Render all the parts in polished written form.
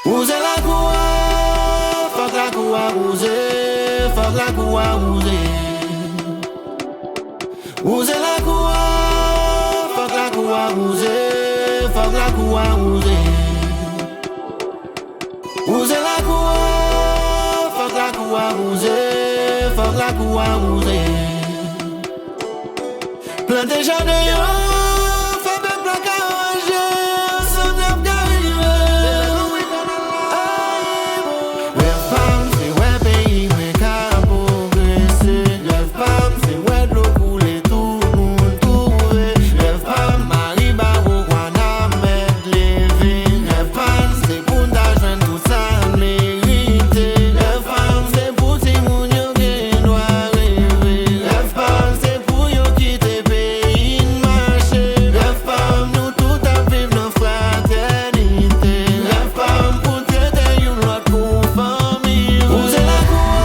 Ouze la koua, fok la koua ouze, fok la koua ouze. Ouze la koua, fok la koua ouze, fok la koua ouze. Ouze la koua, fok la koua ouze, fok la koua ouze. Plante jardin yo, fè pe plak aranje, son ap garive. Rev pam, se wè peyi mwen ka progrese. Rev pam, se wè dlo koule tout moun touve. Rev pam, mari baro wana met leve. Rev pam, se pou nta jwen tout sa merite. Rev pam, se pou ti moun yo gen doa reve. Rev pam, se pou yo kite peyi n'marche. Rev pam, nou tout ap viv nan fraternite. Rev pam, pou trete yon lot pou fami. Ouze la koua,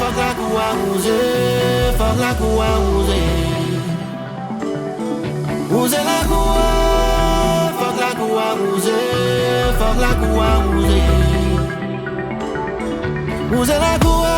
fok la koua ouze, fok la koua ouze. Ouze la koua, fok la koua ouze, fok la koua ouze. Ouze la koua,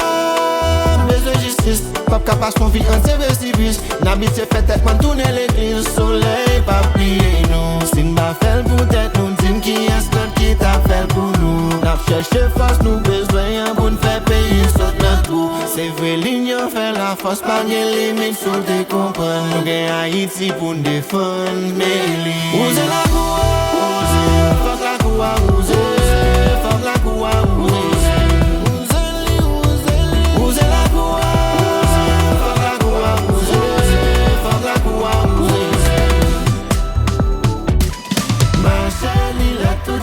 bezwe jistis, pap ka pas konfi an se vestibis. Nabit se fet tet man toune l'eglise, soleil pa pliye nou. Sin ba fel pou tet nou, din ki es lot ki ta fel pou nou. Nap chèche fos nou bezwen pou n'fè peyi sot nan trou. Se vre linyon fè la fos pa gen limit sou te kompren. Nou gen Haiti pou n'defon meli. Ouze la koua, fok la koua ouze, fok la koua ouze. Ouze la koua, fok la koua ouze, fok la koua ouze. Ma chèli la tout